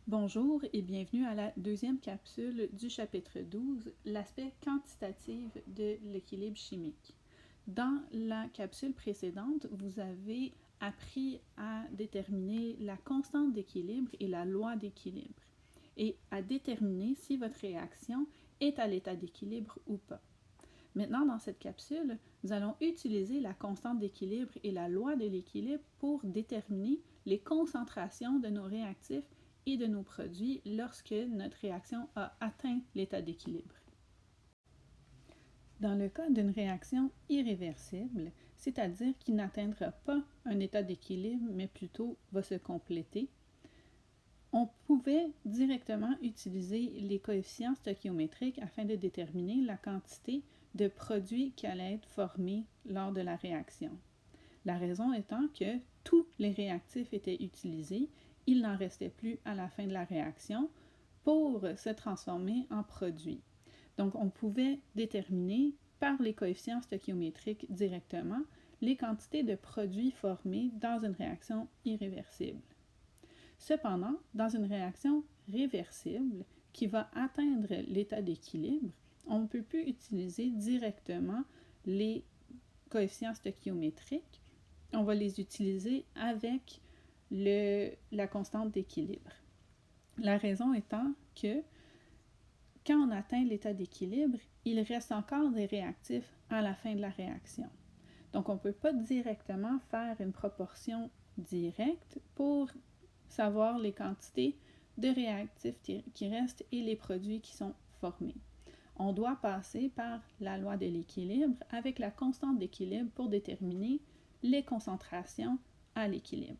Bonjour et bienvenue à la deuxième capsule du chapitre 12, l'aspect quantitatif de l'équilibre chimique. Dans la capsule précédente, vous avez appris à déterminer la constante d'équilibre et la loi d'équilibre et à déterminer si votre réaction est à l'état d'équilibre ou pas. Maintenant, dans cette capsule, nous allons utiliser la constante d'équilibre et la loi de l'équilibre pour déterminer les concentrations de nos réactifs et de nos produits lorsque notre réaction a atteint l'état d'équilibre. Dans le cas d'une réaction irréversible, c'est-à-dire qui n'atteindra pas un état d'équilibre, mais plutôt va se compléter, on pouvait directement utiliser les coefficients stoichiométriques afin de déterminer la quantité de produits qui allaient être formés lors de la réaction. La raison étant que tous les réactifs étaient utilisés, il n'en restait plus à la fin de la réaction pour se transformer en produit. Donc, on pouvait déterminer par les coefficients stoichiométriques directement les quantités de produits formés dans une réaction irréversible. Cependant, dans une réaction réversible qui va atteindre l'état d'équilibre, on ne peut plus utiliser directement les coefficients stoichiométriques. On va les utiliser avec la constante d'équilibre. La raison étant que quand on atteint l'état d'équilibre, il reste encore des réactifs à la fin de la réaction. Donc, on ne peut pas directement faire une proportion directe pour savoir les quantités de réactifs qui restent et les produits qui sont formés. On doit passer par la loi de l'équilibre avec la constante d'équilibre pour déterminer les concentrations à l'équilibre.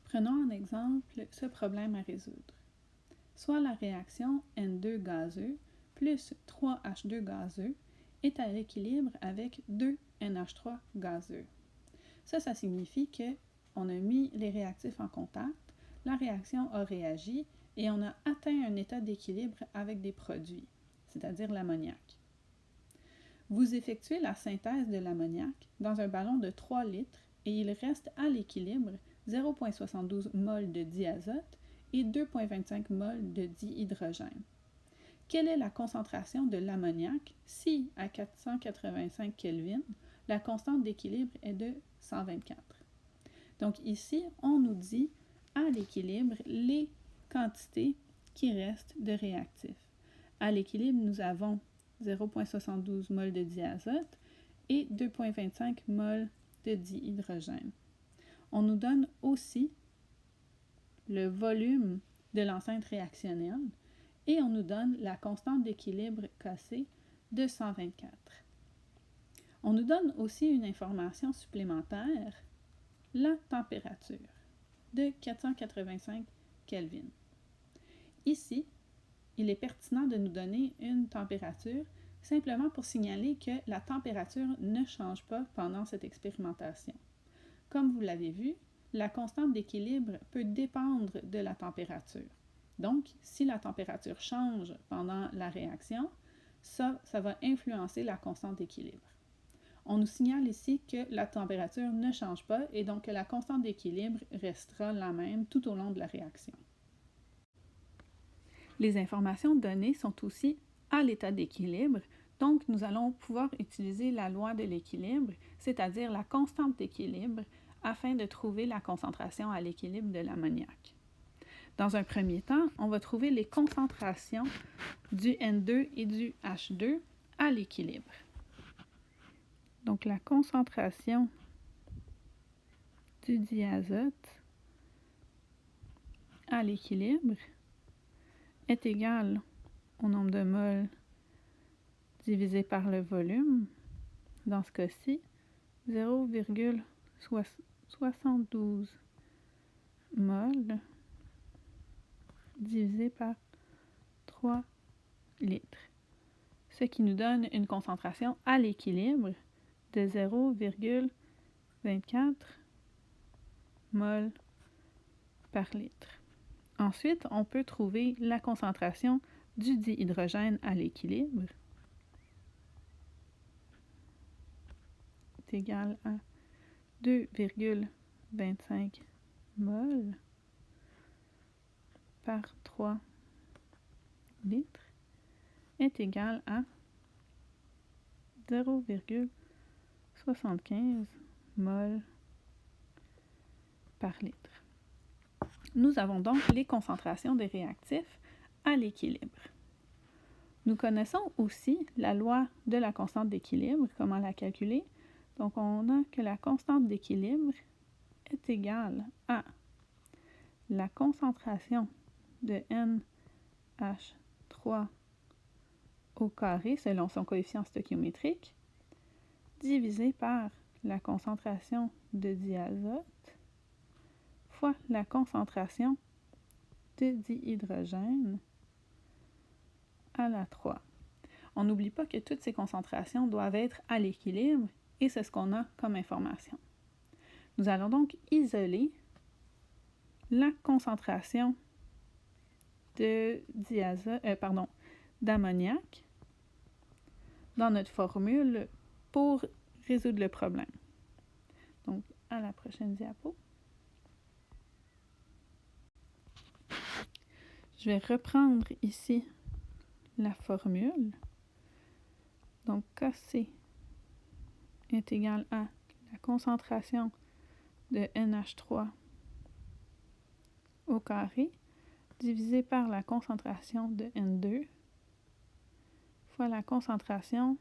Prenons en exemple ce problème à résoudre. Soit la réaction N2 gazeux plus 3H2 gazeux est à l'équilibre avec 2NH3 gazeux. Ça signifie qu'on a mis les réactifs en contact, la réaction a réagi et on a atteint un état d'équilibre avec des produits, c'est-à-dire l'ammoniac. Vous effectuez la synthèse de l'ammoniac dans un ballon de 3 litres et il reste à l'équilibre 0,72 mol de diazote et 2,25 mol de dihydrogène. Quelle est la concentration de l'ammoniac si, à 485 Kelvin, la constante d'équilibre est de 124? Donc ici, on nous dit à l'équilibre les quantités qui restent de réactifs. À l'équilibre, nous avons 0,72 mol de diazote et 2,25 mol de dihydrogène. On nous donne aussi le volume de l'enceinte réactionnelle et on nous donne la constante d'équilibre Kc de 124. On nous donne aussi une information supplémentaire, la température de 485 Kelvin. Ici, il est pertinent de nous donner une température simplement pour signaler que la température ne change pas pendant cette expérimentation. Comme vous l'avez vu, la constante d'équilibre peut dépendre de la température. Donc, si la température change pendant la réaction, ça va influencer la constante d'équilibre. On nous signale ici que la température ne change pas et donc que la constante d'équilibre restera la même tout au long de la réaction. Les informations données sont aussi à l'état d'équilibre, donc nous allons pouvoir utiliser la loi de l'équilibre, c'est-à-dire la constante d'équilibre, afin de trouver la concentration à l'équilibre de l'ammoniac. Dans un premier temps, on va trouver les concentrations du N2 et du H2 à l'équilibre. Donc la concentration du diazote à l'équilibre est égale au nombre de moles divisé par le volume, dans ce cas-ci, 0,72 moles divisé par 3 litres, ce qui nous donne une concentration à l'équilibre de 0,24 mol par litre. Ensuite, on peut trouver la concentration du dihydrogène à l'équilibre. C'est égal à 2,25 mol par 3 litres est égal à 0,75 mol par litre. Nous avons donc les concentrations des réactifs à l'équilibre. Nous connaissons aussi la loi de la constante d'équilibre, comment la calculer. Donc, on a que la constante d'équilibre est égale à la concentration de NH3 au carré, selon son coefficient stoichiométrique, divisé par la concentration de diazote fois la concentration de dihydrogène à la 3. On n'oublie pas que toutes ces concentrations doivent être à l'équilibre et c'est ce qu'on a comme information. Nous allons donc isoler la concentration de d'ammoniac dans notre formule pour résoudre le problème. Donc, à la prochaine diapo. Je vais reprendre ici la formule. Donc, Kc est égal à la concentration de NH3 au carré divisé par la concentration de N2 fois la concentration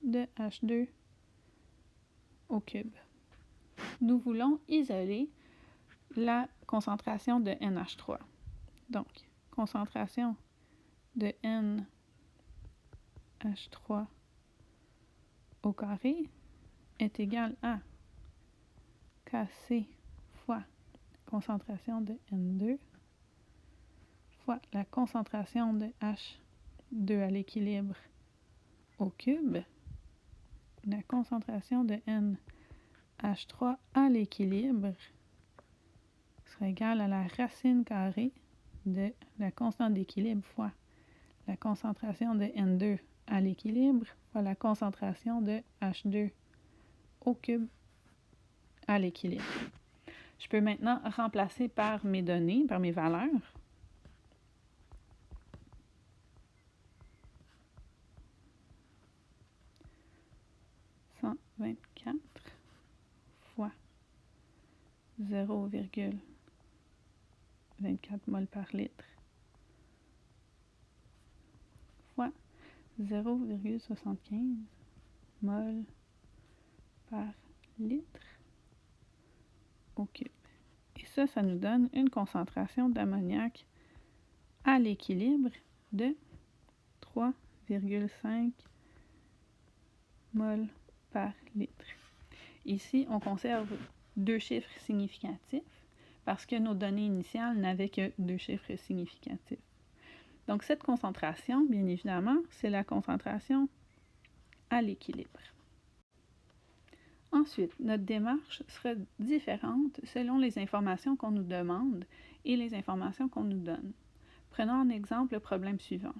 de H2 au cube. Nous voulons isoler la concentration de NH3. Donc, concentration de NH3 au carré est égale à Kc fois concentration de N2 fois la concentration de H2 à l'équilibre au cube, la concentration de NH3 à l'équilibre sera égale à la racine carrée de la constante d'équilibre fois la concentration de N2 à l'équilibre fois la concentration de H2 au cube à l'équilibre. Je peux maintenant remplacer par mes données, par mes valeurs. « 124 fois 0,24 mol par litre fois 0,75 mol par litre au cube. Et ça nous donne une concentration d'ammoniac à l'équilibre de 3,5 mol par litre. Ici, on conserve deux chiffres significatifs parce que nos données initiales n'avaient que deux chiffres significatifs. Donc, cette concentration, bien évidemment, c'est la concentration à l'équilibre. Ensuite, notre démarche sera différente selon les informations qu'on nous demande et les informations qu'on nous donne. Prenons en exemple le problème suivant.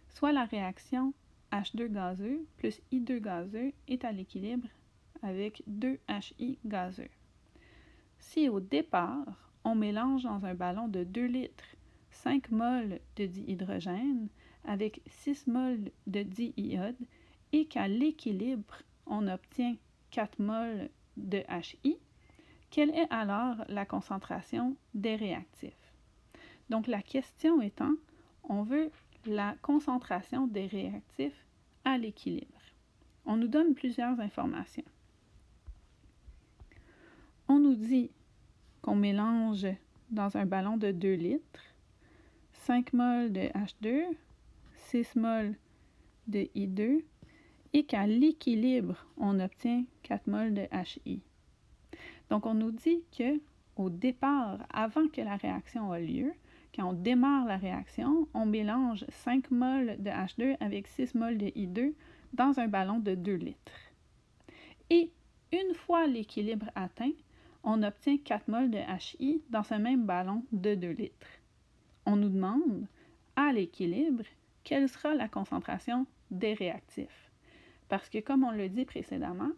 Soit la réaction H2 gazeux plus I2 gazeux est à l'équilibre avec 2HI gazeux. Si au départ, on mélange dans un ballon de 2 litres 5 mol de dihydrogène avec 6 mol de diiode et qu'à l'équilibre, on obtient 4 mol de HI, quelle est alors la concentration des réactifs? Donc la question étant, on veut la concentration des réactifs à l'équilibre. On nous donne plusieurs informations. On nous dit qu'on mélange dans un ballon de 2 litres 5 mol de H2, 6 mol de I2 et qu'à l'équilibre, on obtient 4 mol de HI. Donc, on nous dit que au départ, avant que la réaction ait lieu, quand on démarre la réaction, on mélange 5 mol de H2 avec 6 mol de I2 dans un ballon de 2 litres. Et une fois l'équilibre atteint, on obtient 4 mol de HI dans ce même ballon de 2 litres. On nous demande, à l'équilibre, quelle sera la concentration des réactifs. Parce que, comme on l'a dit précédemment,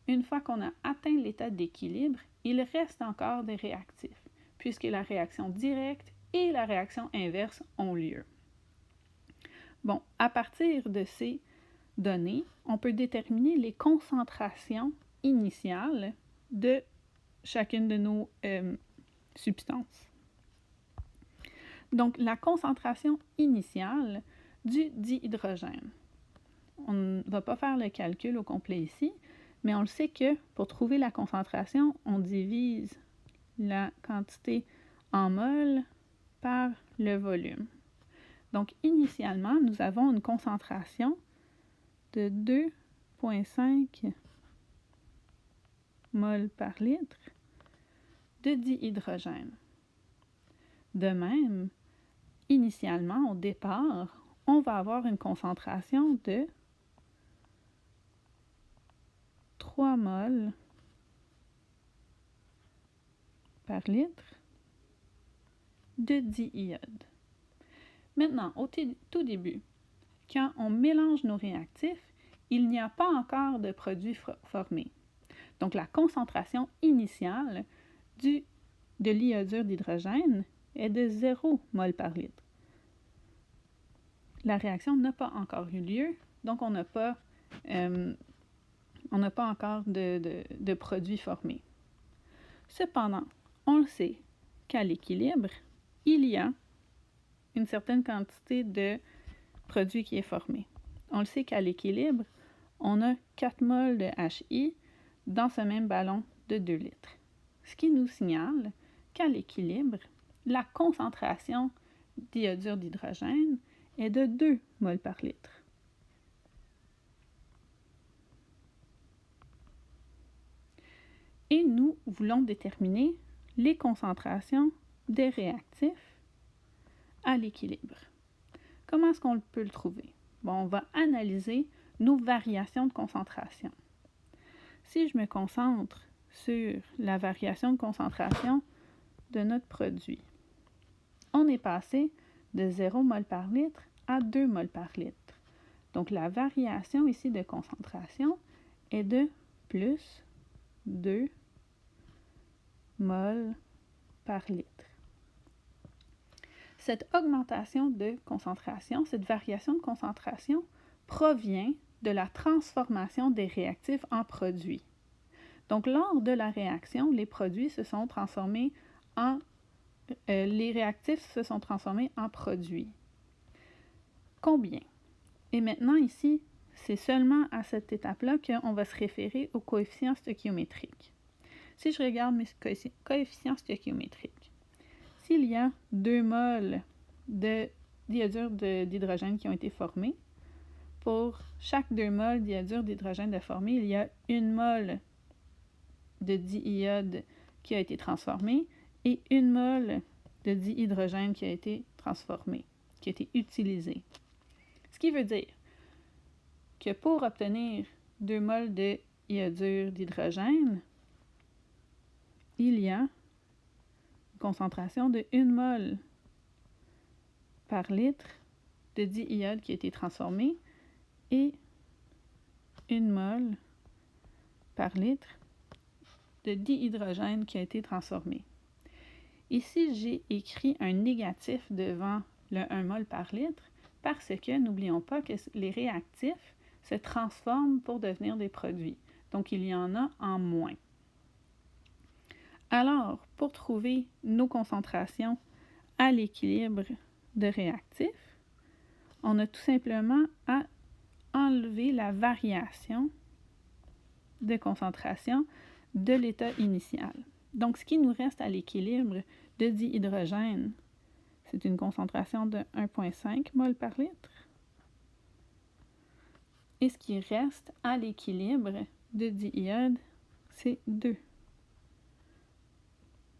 une fois qu'on a atteint l'état d'équilibre, il reste encore des réactifs, puisque la réaction directe et la réaction inverse ont lieu. Bon, à partir de ces données, on peut déterminer les concentrations initiales de chacune de nos substances. Donc, la concentration initiale du dihydrogène. On ne va pas faire le calcul au complet ici, mais on le sait que pour trouver la concentration, on divise la quantité en moles par le volume. Donc, initialement, nous avons une concentration de 2,5 moles par litre de dihydrogène. De même, initialement, au départ, on va avoir une concentration de 3 moles par litre de diiode. Maintenant, au tout début, quand on mélange nos réactifs, il n'y a pas encore de produit formé. Donc, la concentration initiale de l'iodure d'hydrogène est de 0 mol par litre. La réaction n'a pas encore eu lieu, donc on n'a pas encore de produit formé. Cependant, on le sait qu'à l'équilibre, il y a une certaine quantité de produit qui est formé. On le sait qu'à l'équilibre, on a 4 moles de HI dans ce même ballon de 2 litres. Ce qui nous signale qu'à l'équilibre, la concentration d'iodure d'hydrogène est de 2 moles par litre. Et nous voulons déterminer les concentrations des réactifs à l'équilibre. Comment est-ce qu'on peut le trouver? Bon, on va analyser nos variations de concentration. Si je me concentre sur la variation de concentration de notre produit, on est passé de 0 mol par litre à 2 mol par litre. Donc, la variation ici de concentration est de plus 2 mol par litre. Cette augmentation de concentration, cette variation de concentration provient de la transformation des réactifs en produits. Donc, lors de la réaction, les réactifs se sont transformés en produits. Combien? Et maintenant, ici, c'est seulement à cette étape-là qu'on va se référer aux coefficients stoichiométriques. Si je regarde mes coefficients stoichiométriques, s'il y a 2 moles de d'iodure d'hydrogène qui ont été formés, pour chaque 2 moles d'iodure d'hydrogène de formé, il y a 1 mol de diiode qui a été transformé et 1 mol de dihydrogène qui a été transformé, qui a été utilisé. Ce qui veut dire que pour obtenir 2 mols de iodure d'hydrogène, il y a une concentration de 1 mol par litre de diiode qui a été transformé et 1 mol par litre de dihydrogène qui a été transformé. Ici, j'ai écrit un négatif devant le 1 mol par litre parce que, n'oublions pas que les réactifs se transforment pour devenir des produits. Donc, il y en a en moins. Alors, pour trouver nos concentrations à l'équilibre de réactifs, on a tout simplement à enlever la variation de concentration de l'état initial. Donc, ce qui nous reste à l'équilibre de dihydrogène, c'est une concentration de 1,5 mol par litre. Et ce qui reste à l'équilibre de diiode, c'est 2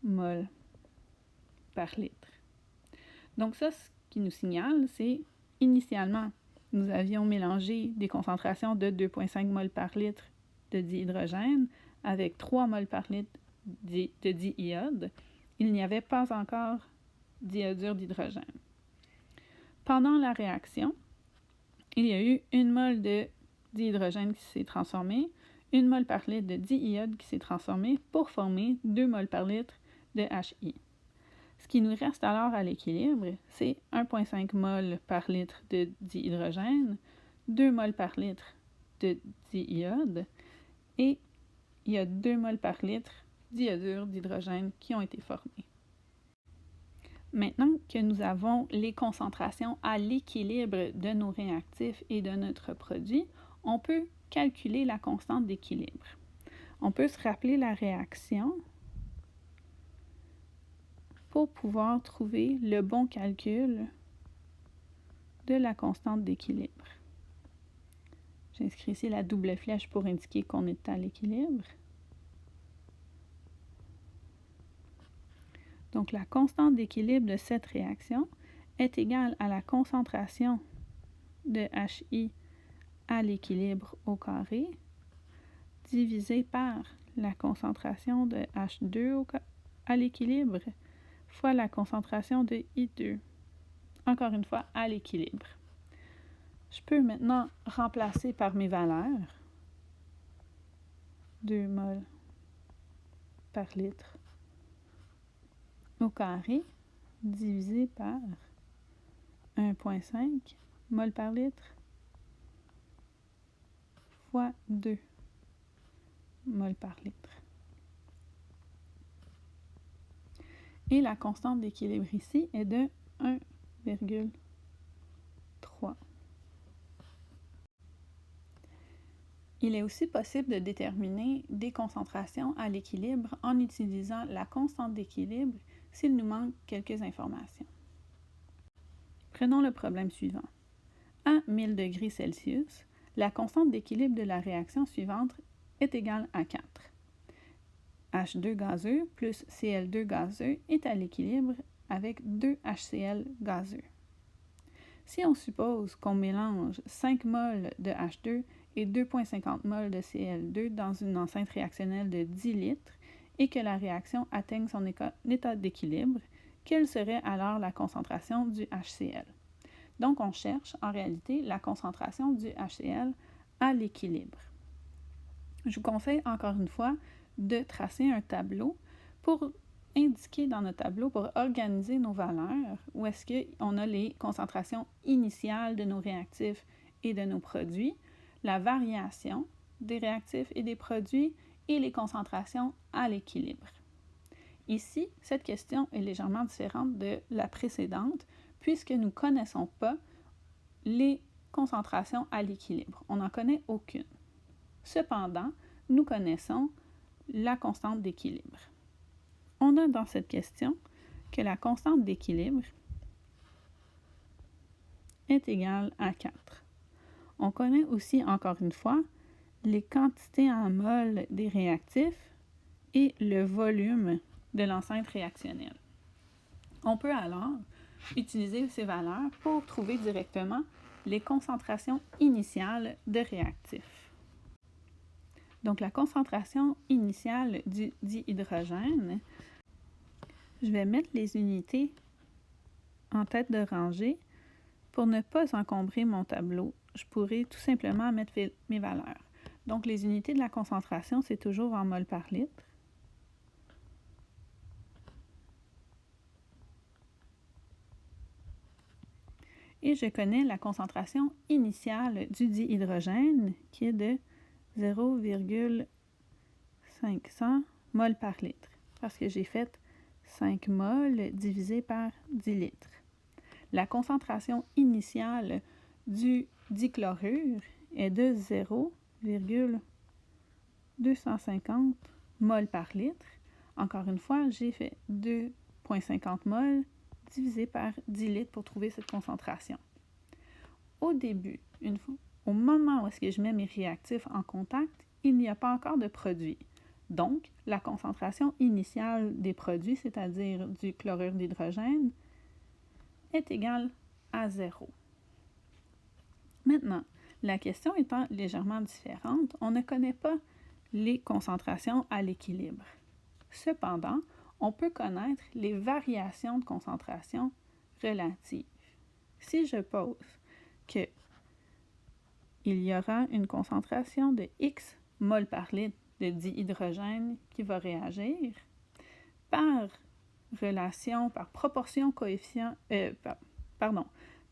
mol par litre. Donc ça, ce qui nous signale, c'est initialement, nous avions mélangé des concentrations de 2,5 mol par litre de dihydrogène avec 3 mol par litre de diiode. Il n'y avait pas encore d'iodure d'hydrogène. Pendant la réaction, il y a eu 1 mol de dihydrogène qui s'est transformé, 1 mol par litre de diiode qui s'est transformé pour former 2 mol par litre de HI. Ce qui nous reste alors à l'équilibre, c'est 1,5 mol par litre de dihydrogène, 2 mol par litre de diiode, et il y a 2 mol par litre d'iodure d'hydrogène qui ont été formés. Maintenant que nous avons les concentrations à l'équilibre de nos réactifs et de notre produit, on peut calculer la constante d'équilibre. On peut se rappeler la réaction pour pouvoir trouver le bon calcul de la constante d'équilibre. J'inscris ici la double flèche pour indiquer qu'on est à l'équilibre. Donc, la constante d'équilibre de cette réaction est égale à la concentration de HI à l'équilibre au carré divisé par la concentration de H2 à l'équilibre fois la concentration de I2, encore une fois à l'équilibre. Je peux maintenant remplacer par mes valeurs 2 mol par litre au carré divisé par 1,5 mol par litre fois 2 mol par litre. Et la constante d'équilibre ici est de 1,3. Il est aussi possible de déterminer des concentrations à l'équilibre en utilisant la constante d'équilibre s'il nous manque quelques informations. Prenons le problème suivant. À 1000 degrés Celsius, la constante d'équilibre de la réaction suivante est égale à 4. H2 gazeux plus Cl2 gazeux est à l'équilibre avec 2 HCl gazeux. Si on suppose qu'on mélange 5 mol de H2 et 2,50 mol de Cl2 dans une enceinte réactionnelle de 10 litres et que la réaction atteigne son état d'équilibre, quelle serait alors la concentration du HCl? Donc, on cherche en réalité la concentration du HCl à l'équilibre. Je vous conseille encore une fois de tracer un tableau pour indiquer dans notre tableau, pour organiser nos valeurs, où est-ce qu'on a les concentrations initiales de nos réactifs et de nos produits, la variation des réactifs et des produits et les concentrations à l'équilibre. Ici, cette question est légèrement différente de la précédente puisque nous ne connaissons pas les concentrations à l'équilibre. On n'en connaît aucune. Cependant, nous connaissons la constante d'équilibre. On a dans cette question que la constante d'équilibre est égale à 4. On connaît aussi, encore une fois, les quantités en mol des réactifs et le volume de l'enceinte réactionnelle. On peut alors utiliser ces valeurs pour trouver directement les concentrations initiales de réactifs. Donc, la concentration initiale du dihydrogène, je vais mettre les unités en tête de rangée pour ne pas encombrer mon tableau. Je pourrais tout simplement mettre mes valeurs. Donc, les unités de la concentration, c'est toujours en mol par litre. Et je connais la concentration initiale du dihydrogène qui est de 0,500 mol par litre parce que j'ai fait 5 mol divisé par 10 litres. La concentration initiale du dichlorure est de 0,250 mol par litre. Encore une fois, j'ai fait 2,50 mol divisé par 10 litres pour trouver cette concentration. Au début, au moment où est-ce que je mets mes réactifs en contact, il n'y a pas encore de produit. Donc, la concentration initiale des produits, c'est-à-dire du chlorure d'hydrogène, est égale à 0. Maintenant, la question étant légèrement différente, on ne connaît pas les concentrations à l'équilibre. Cependant, on peut connaître les variations de concentration relatives. Si je pose que il y aura une concentration de X mol par litre de dihydrogène qui va réagir par relation par proportion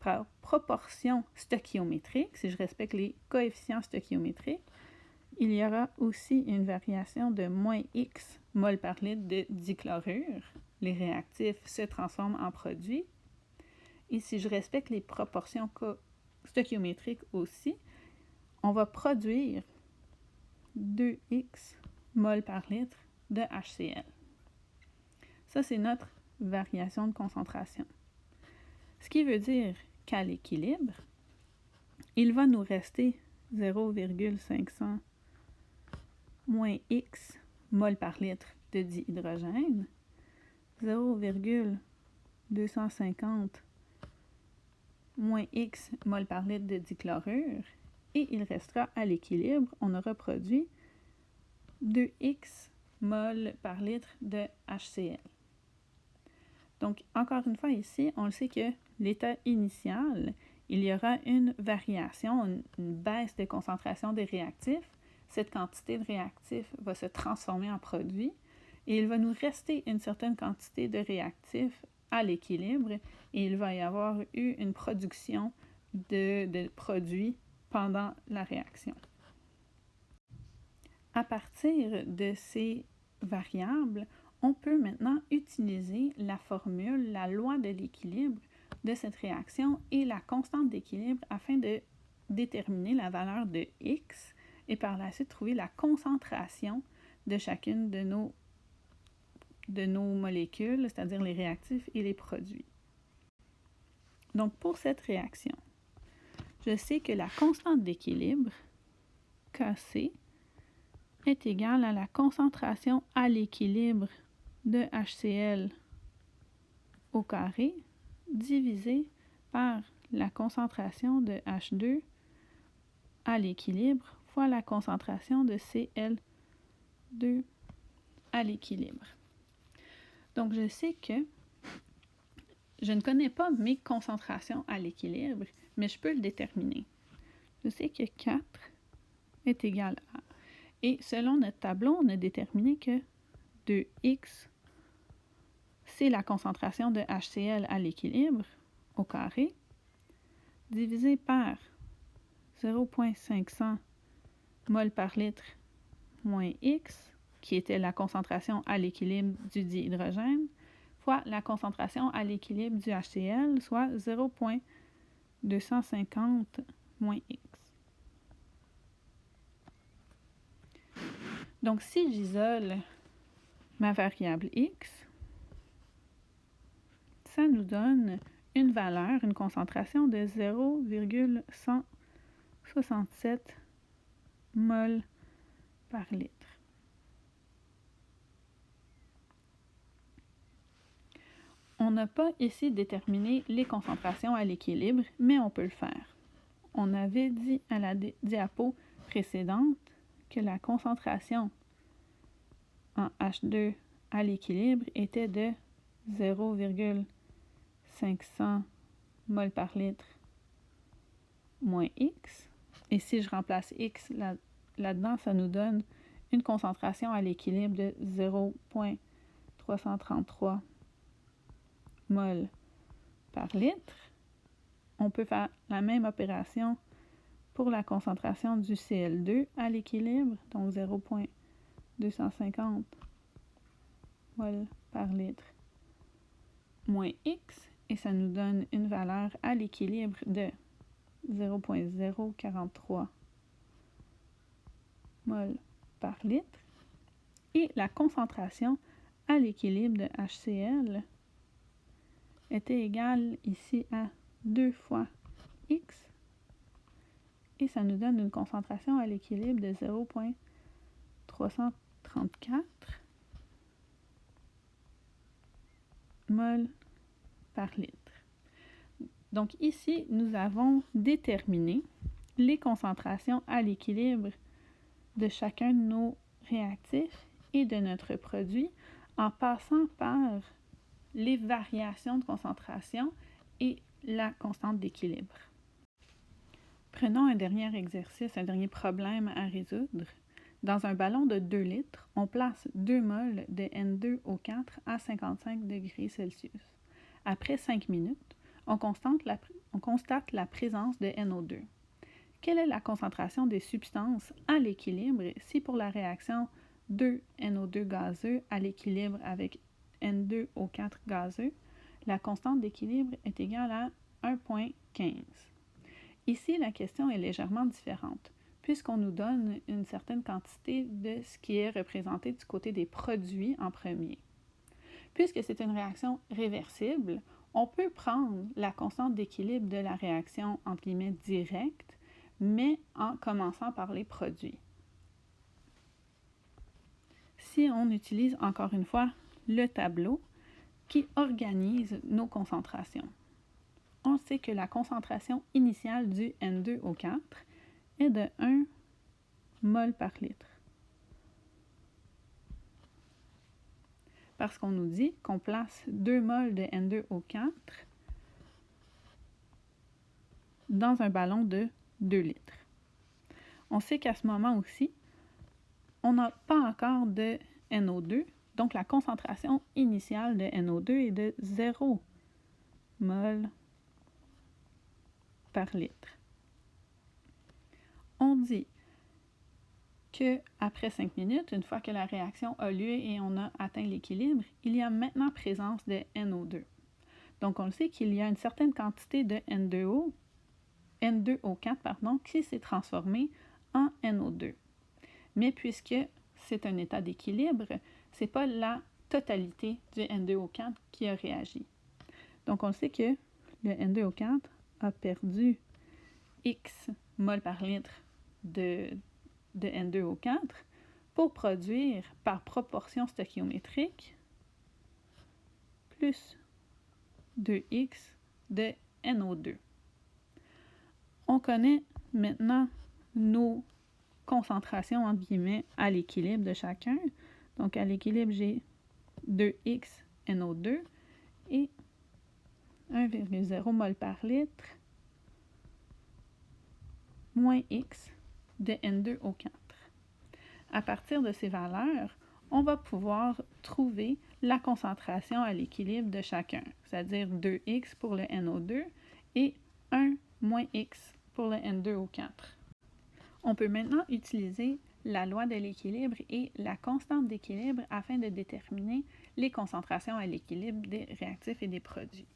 par proportion stoichiométrique, si je respecte les coefficients stoichiométriques, il y aura aussi une variation de moins X mol par litre de dichlorure. Les réactifs se transforment en produits. Et si je respecte les proportions stoichiométriques aussi, on va produire 2X mol par litre de HCl. Ça, c'est notre variation de concentration. Ce qui veut dire qu'à l'équilibre, il va nous rester 0,500 moins X mol par litre de dihydrogène, 0,250 moins X mol par litre de dichlorure, et il restera à l'équilibre, on aura produit 2X mol par litre de HCl. Donc, encore une fois, ici, on le sait que l'état initial, il y aura une variation, une baisse de concentration des réactifs. Cette quantité de réactifs va se transformer en produit et il va nous rester une certaine quantité de réactifs à l'équilibre et il va y avoir eu une production de produits pendant la réaction. À partir de ces variables, on peut maintenant utiliser la formule, la loi de l'équilibre de cette réaction et la constante d'équilibre afin de déterminer la valeur de X et par la suite trouver la concentration de chacune de nos molécules, c'est-à-dire les réactifs et les produits. Donc pour cette réaction, je sais que la constante d'équilibre, Kc, est égale à la concentration à l'équilibre de HCl au carré divisé par la concentration de H2 à l'équilibre fois la concentration de Cl2 à l'équilibre. Donc, je sais que je ne connais pas mes concentrations à l'équilibre, mais je peux le déterminer. Je sais que 4 est égal à... Et selon notre tableau, on a déterminé que 2x, c'est la concentration de HCl à l'équilibre au carré, divisé par 0,500 mol par litre moins x, qui était la concentration à l'équilibre du dihydrogène, fois la concentration à l'équilibre du HCl, soit 0,250 moins x. Donc, si j'isole ma variable x, ça nous donne une valeur, une concentration de 0,167 mol par litre. On n'a pas ici déterminé les concentrations à l'équilibre, mais on peut le faire. On avait dit à la diapo précédente que la concentration en H2 à l'équilibre était de 0,500 mol par litre moins X. Et si je remplace X là-dedans, ça nous donne une concentration à l'équilibre de 0,333 mol par litre. On peut faire la même opération pour la concentration du Cl2 à l'équilibre, donc 0,250 mol par litre moins X, et ça nous donne une valeur à l'équilibre de 0,043 mol par litre. Et la concentration à l'équilibre de HCl était égale ici à 2 fois X, et ça nous donne une concentration à l'équilibre de 0,334 mol par litre. Donc ici, nous avons déterminé les concentrations à l'équilibre de chacun de nos réactifs et de notre produit en passant par les variations de concentration et la constante d'équilibre. Prenons un dernier exercice, un dernier problème à résoudre. Dans un ballon de 2 litres, on place 2 mols de N2O4 à 55 degrés Celsius. Après 5 minutes, on constate la présence de NO2. Quelle est la concentration des substances à l'équilibre si pour la réaction 2NO2 gazeux à l'équilibre avec N2O4 gazeux, la constante d'équilibre est égale à 1,15. Ici, la question est légèrement différente, puisqu'on nous donne une certaine quantité de ce qui est représenté du côté des produits en premier. Puisque c'est une réaction réversible, on peut prendre la constante d'équilibre de la réaction entre guillemets directe, mais en commençant par les produits. Si on utilise encore une fois le tableau qui organise nos concentrations, on sait que la concentration initiale du N2O4 est de 1 mol par litre. Parce qu'on nous dit qu'on place 2 mols de N2O4 dans un ballon de 2 litres. On sait qu'à ce moment aussi, on n'a pas encore de NO2, donc la concentration initiale de NO2 est de 0 mol par litre. On dit qu'après 5 minutes, une fois que la réaction a lieu et on a atteint l'équilibre, il y a maintenant présence de NO2. Donc on le sait qu'il y a une certaine quantité de N2O4 qui s'est transformée en NO2. Mais puisque c'est un état d'équilibre, ce n'est pas la totalité du N2O4 qui a réagi. Donc on sait que le N2O4 a perdu X mol par litre de N2O4 pour produire par proportion stoichiométrique plus 2X de NO2. On connaît maintenant nos concentrations entre guillemets à l'équilibre de chacun. Donc à l'équilibre, j'ai 2X NO2 et 1,0 mol par litre moins X de N2O4. À partir de ces valeurs, on va pouvoir trouver la concentration à l'équilibre de chacun, c'est-à-dire 2X pour le NO2 et 1 moins X pour le N2O4. On peut maintenant utiliser la loi de l'équilibre et la constante d'équilibre afin de déterminer les concentrations à l'équilibre des réactifs et des produits.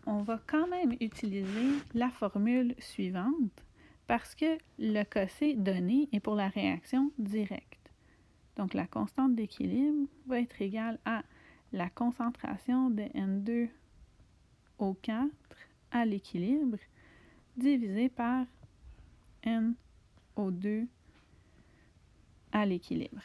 On va quand même utiliser la formule suivante parce que le quotient donné est pour la réaction directe. Donc la constante d'équilibre va être égale à la concentration de N2O4 à l'équilibre divisé par NO2 à l'équilibre.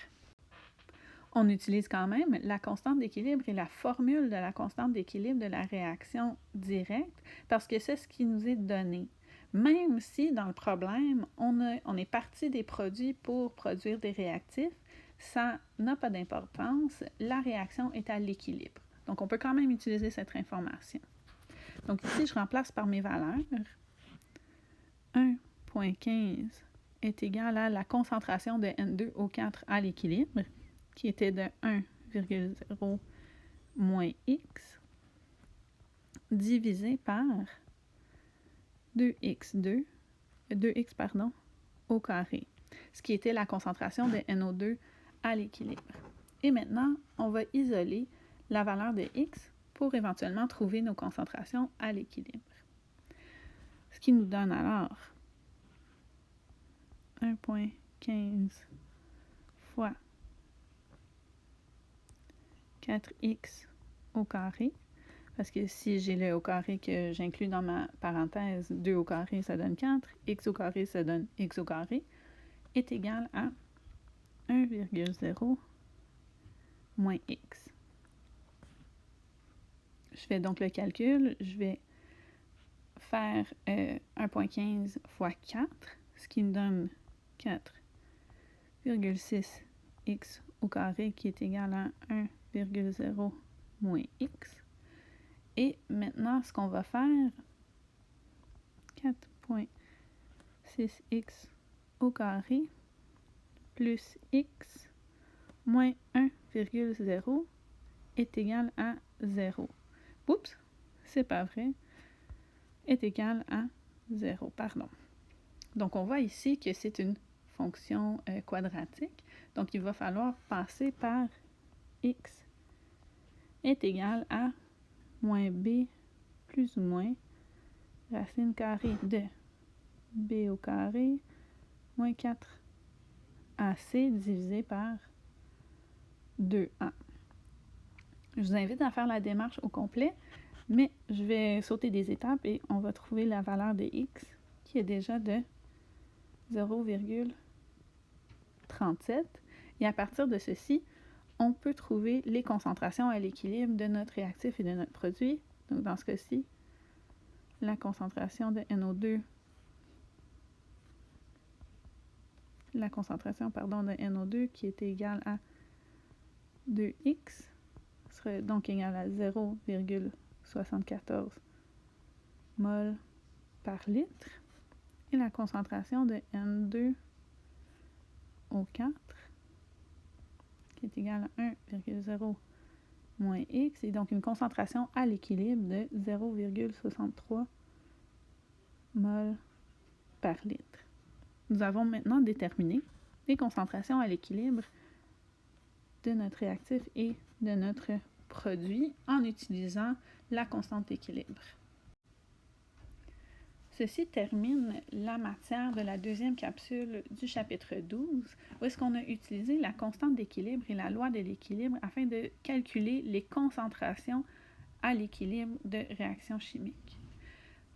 On utilise quand même la constante d'équilibre et la formule de la constante d'équilibre de la réaction directe parce que c'est ce qui nous est donné. Même si dans le problème, on est parti des produits pour produire des réactifs, ça n'a pas d'importance, la réaction est à l'équilibre. Donc on peut quand même utiliser cette information. Donc ici, je remplace par mes valeurs. 1,15 est égal à la concentration de N2O4 à l'équilibre, qui était de 1,0 moins X, divisé par 2X au carré, ce qui était la concentration de NO2 à l'équilibre. Et maintenant, on va isoler la valeur de X pour éventuellement trouver nos concentrations à l'équilibre. Ce qui nous donne alors 1,15 fois 4x au carré, parce que si j'ai le au carré que j'inclus dans ma parenthèse, 2 au carré, ça donne 4, x au carré, ça donne x au carré, est égal à 1,0 moins x. Je fais donc le calcul, je vais faire 1,15 fois 4, ce qui me donne 4,6 x au carré qui est égal à 1,0 moins x. Et maintenant, ce qu'on va faire, 4,6x au carré plus x moins 1,0 est égal à 0. Oups, c'est pas vrai. Est égal à 0, pardon. Donc, on voit ici que c'est une fonction quadratique. Donc, il va falloir passer par x est égal à moins b plus ou moins racine carrée de b au carré moins 4ac divisé par 2a. Je vous invite à faire la démarche au complet, mais je vais sauter des étapes et on va trouver la valeur de x qui est déjà de 0,37. Et à partir de ceci, on peut trouver les concentrations à l'équilibre de notre réactif et de notre produit. Donc dans ce cas-ci, la concentration de NO2, de NO2 qui est égale à 2x serait donc égal à 0,74 mol par litre. Et la concentration de N2 au 4 qui est égale à 1,0 moins x, et donc une concentration à l'équilibre de 0,63 mol par litre. Nous avons maintenant déterminé les concentrations à l'équilibre de notre réactif et de notre produit en utilisant la constante d'équilibre. Ceci termine la matière de la deuxième capsule du chapitre 12, où est-ce qu'on a utilisé la constante d'équilibre et la loi de l'équilibre afin de calculer les concentrations à l'équilibre de réactions chimiques.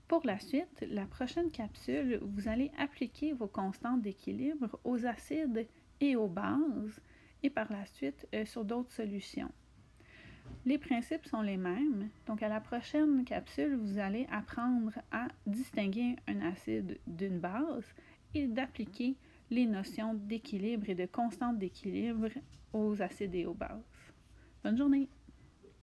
Pour la suite, la prochaine capsule, vous allez appliquer vos constantes d'équilibre aux acides et aux bases, et par la suite sur d'autres solutions. Les principes sont les mêmes, donc à la prochaine capsule, vous allez apprendre à distinguer un acide d'une base et d'appliquer les notions d'équilibre et de constante d'équilibre aux acides et aux bases. Bonne journée!